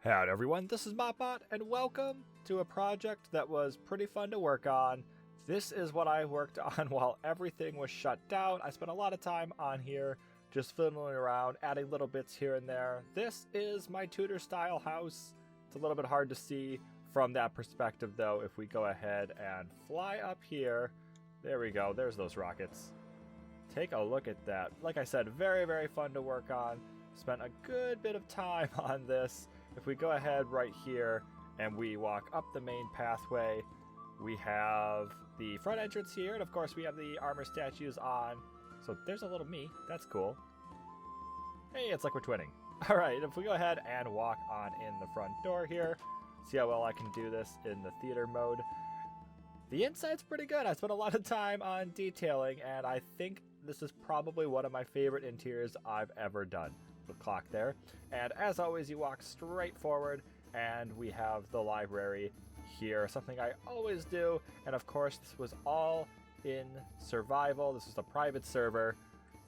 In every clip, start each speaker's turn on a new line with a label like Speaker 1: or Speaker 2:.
Speaker 1: Howdy everyone, this is MopBot, and welcome to a project that was pretty fun to work on. This is what I worked on while everything was shut down. I spent a lot of time on here just fiddling around, adding little bits here and there. This is my Tudor style house. It's a little bit hard to see from that perspective though. If we go ahead and fly up here, there we go, there's those rockets. Take a look at that. Like I said, very fun to work on. Spent a good bit of time on this. If we go ahead right here and we walk up the main pathway, we have the front entrance here, and of course we have the armor statues on. So there's a little me, that's cool. Hey, it's like we're twinning. Alright, if we go ahead and walk on in the front door here, see how well I can do this in the theater mode. The inside's pretty good. I spent a lot of time on detailing, and I think this is probably one of my favorite interiors I've ever done. The clock there, and as always you walk straight forward and we have the library here, something I always do. And of course this was all in survival. This was a private server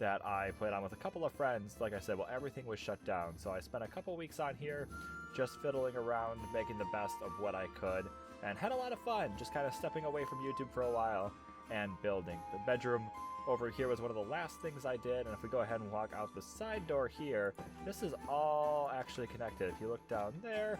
Speaker 1: that I played on with a couple of friends. Like I said, well, everything was shut down, so I spent a couple weeks on here just fiddling around, making the best of what I could, and had a lot of fun just kind of stepping away from YouTube for a while and building. The bedroom over here was one of the last things I did, and if we go ahead and walk out the side door here, this is all actually connected. If you look down there,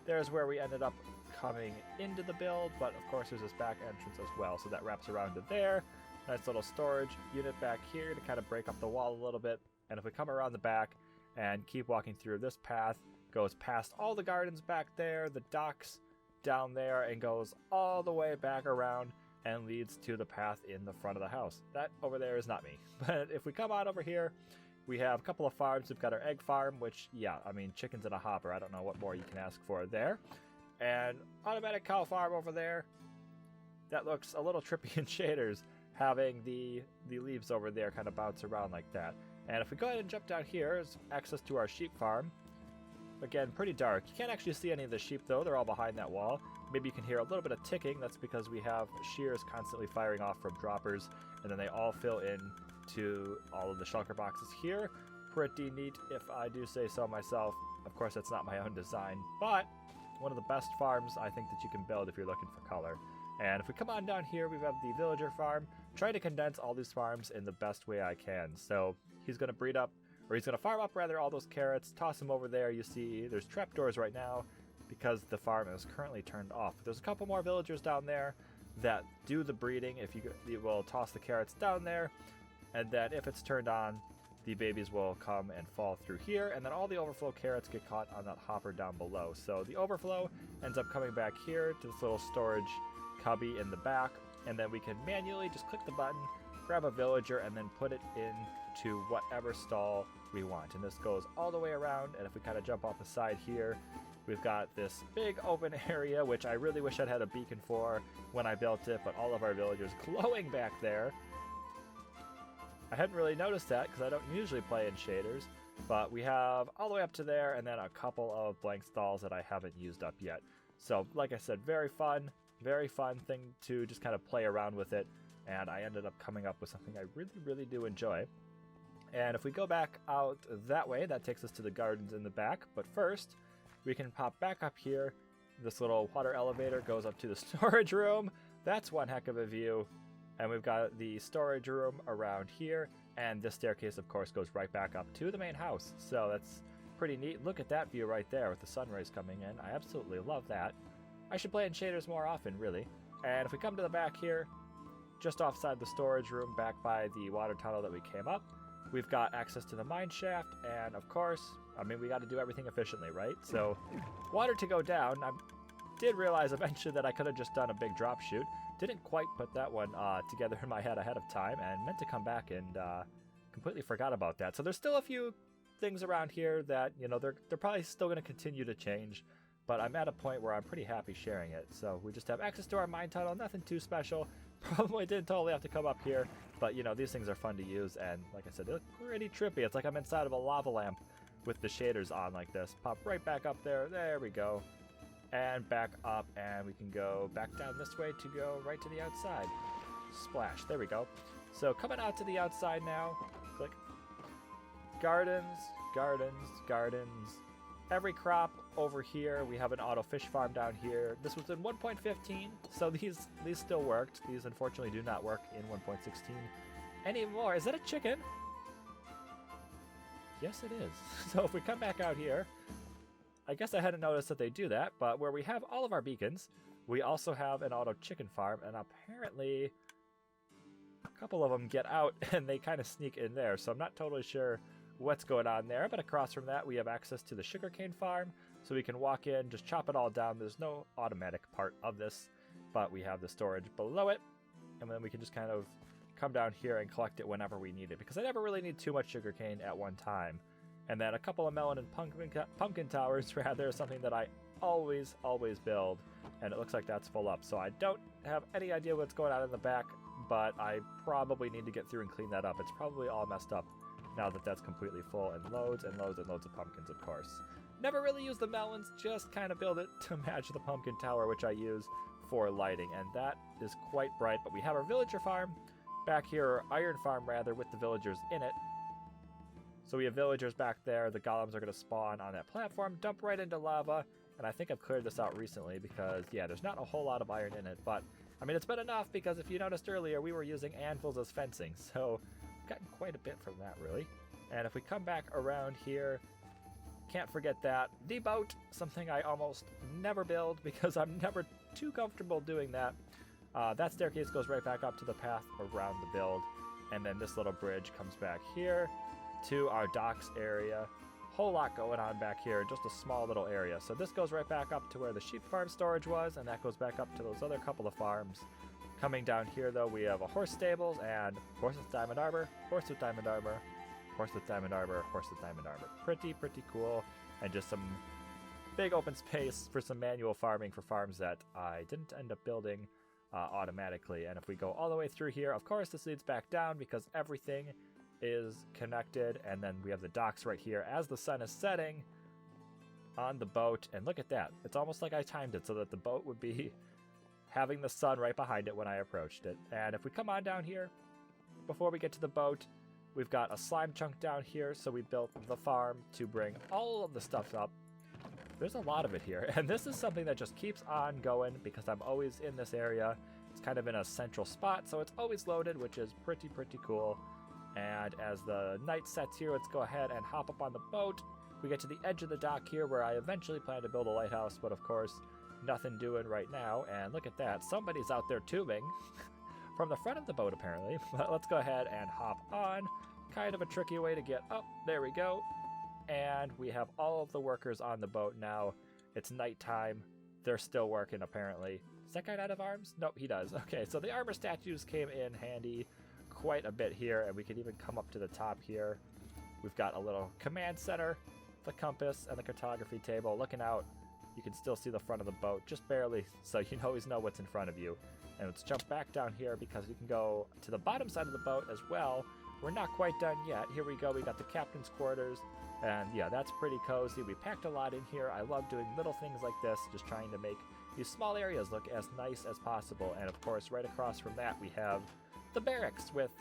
Speaker 1: there's where we ended up coming into the build, but of course there's this back entrance as well, so that wraps around to there. Nice little storage unit back here to kind of break up the wall a little bit, and if we come around the back and keep walking through, this path goes past all the gardens back there, the docks down there, and goes all the way back around and leads to the path in the front of the house. That over there is not me. But if we come on over here, we have a couple of farms. We've got our egg farm, which, yeah, I mean, chickens in a hopper. I don't know what more you can ask for there. And automatic cow farm over there. That looks a little trippy in shaders, having the leaves over there kind of bounce around like that. And if we go ahead and jump down here, there's access to our sheep farm. Again, pretty dark. You can't actually see any of the sheep though. They're all behind that wall. Maybe you can hear a little bit of ticking. That's because we have shears constantly firing off from droppers, and then they all fill in to all of the shulker boxes here. Pretty neat, if I do say so myself. Of course, that's not my own design, but one of the best farms I think that you can build if you're looking for color. And if we come on down here, we have the villager farm. Try to condense all these farms in the best way I can. So he's going to breed up, or he's going to farm up rather, all those carrots, toss them over there. You see there's trapdoors right now because the farm is currently turned off. There's a couple more villagers down there that do the breeding. If you will toss the carrots down there, and then if it's turned on, the babies will come and fall through here, and then all the overflow carrots get caught on that hopper down below. So the overflow ends up coming back here to this little storage cubby in the back, and then we can manually just click the button, grab a villager, and then put it into whatever stall we want. And this goes all the way around, and if we kind of jump off the side here, we've got this big open area, which I really wish I'd had a beacon for when I built it, but all of our villagers glowing back there. I hadn't really noticed that because I don't usually play in shaders, but we have all the way up to there, and then a couple of blank stalls that I haven't used up yet. So like I said, very fun thing to just kind of play around with it, and I ended up coming up with something I really do enjoy. And if we go back out that way, that takes us to the gardens in the back, but first we can pop back up here. This little water elevator goes up to the storage room. That's one heck of a view. And we've got the storage room around here, and this staircase of course goes right back up to the main house. So that's pretty neat. Look at that view right there with the sun rays coming in. I absolutely love that. I should play in shaders more often, really. And if we come to the back here, just offside the storage room, back by the water tunnel that we came up, we've got access to the mine shaft, and of course, I mean, we got to do everything efficiently, right? So, water to go down. I did realize eventually that I could have just done a big drop chute. Didn't quite put that one together in my head ahead of time, and meant to come back and completely forgot about that. So there's still a few things around here that, you know, they're probably still going to continue to change, but I'm at a point where I'm pretty happy sharing it. So we just have access to our mine tunnel, nothing too special. Probably didn't totally have to come up here, but you know, these things are fun to use, and like I said, they look pretty trippy. It's like I'm inside of a lava lamp with the shaders on like this. Pop right back up there. There we go. And back up, and we can go back down this way to go right to the outside. Splash. There we go. So coming out to the outside now, click. Gardens, gardens, gardens. Every crop over here. We have an auto fish farm down here. This was in 1.15, so these still worked. These unfortunately do not work in 1.16 anymore. Is that a chicken? Yes, it is. So if we come back out here, I guess I hadn't noticed that they do that, but where we have all of our beacons, we also have an auto chicken farm, and apparently a couple of them get out and they kind of sneak in there, so I'm not totally sure what's going on there. But across from that, we have access to the sugarcane farm, so we can walk in, just chop it all down. There's no automatic part of this, but we have the storage below it, and then we can just kind of come down here and collect it whenever we need it, because I never really need too much sugarcane at one time. And then a couple of melon and pumpkin towers, rather, something that I always build, and it looks like that's full up. So I don't have any idea what's going on in the back, but I probably need to get through and clean that up. It's probably all messed up now that that's completely full, and loads and loads and loads of pumpkins, of course. Never really use the melons, just kind of build it to match the pumpkin tower, which I use for lighting, and that is quite bright. But we have our villager farm back here, or iron farm rather, with the villagers in it. So we have villagers back there. The golems are going to spawn on that platform, dump right into lava, and I think I've cleared this out recently because, yeah, there's not a whole lot of iron in it, but, I mean, it's been enough because if you noticed earlier, we were using anvils as fencing, so I've gotten quite a bit from that, really. And if we come back around here, can't forget that. The boat, something I almost never build because I'm never too comfortable doing that. That staircase goes right back up to the path around the build, and then this little bridge comes back here to our docks area. Whole lot going on back here, just a small little area. So this goes right back up to where the sheep farm storage was, and that goes back up to those other couple of farms. Coming down here, though, we have a horse stables and horse with diamond armor, horse with diamond armor, horse with diamond armor, horse with diamond armor. Pretty cool, and just some big open space for some manual farming for farms that I didn't end up building automatically. And if we go all the way through here, of course this leads back down because everything is connected, and then we have the docks right here as the sun is setting on the boat. And look at that, it's almost like I timed it so that the boat would be having the sun right behind it when I approached it. And if we come on down here, before we get to the boat, we've got a slime chunk down here, so we built the farm to bring all of the stuff up. There's a lot of it here, and this is something that just keeps on going because I'm always in this area. It's kind of in a central spot, so it's always loaded, which is pretty cool. And as the night sets here, let's go ahead and hop up on the boat. We get to the edge of the dock here where I eventually plan to build a lighthouse, but of course, nothing doing right now. And look at that, somebody's out there tubing from the front of the boat apparently. But let's go ahead and hop on. Kind of a tricky way to get up. There we go. And we have all of the workers on the boat now. It's nighttime. They're still working apparently. Is that guy out of arms? Nope, he does. Okay, so the armor statues came in handy quite a bit here, and we can even come up to the top here. We've got a little command center, the compass, and the cartography table. Looking out, you can still see the front of the boat, just barely, so you always know what's in front of you. And let's jump back down here because you can go to the bottom side of the boat as well. We're not quite done yet. Here we go, we got the captain's quarters, and yeah, that's pretty cozy. We packed a lot in here. I love doing little things like this, just trying to make these small areas look as nice as possible. And of course, right across from that, we have the barracks with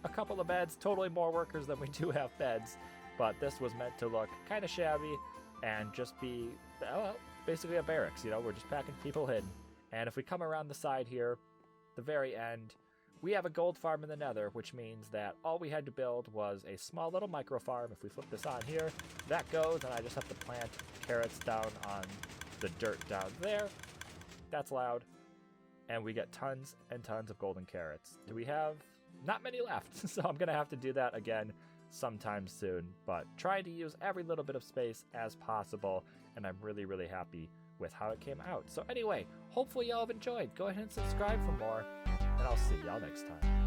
Speaker 1: a couple of beds, totally more workers than we do have beds, but this was meant to look kind of shabby and just be, well, basically a barracks, you know, we're just packing people in. And if we come around the side here, the very end, we have a gold farm in the nether, which means that all we had to build was a small little micro farm. If we flip this on here, that goes, and I just have to plant carrots down on the dirt down there. That's loud. And we get tons and tons of golden carrots. Do we have? Not many left, so I'm going to have to do that again sometime soon. But trying to use every little bit of space as possible, and I'm really happy with how it came out. So anyway, hopefully y'all have enjoyed. Go ahead and subscribe for more, and I'll see y'all next time.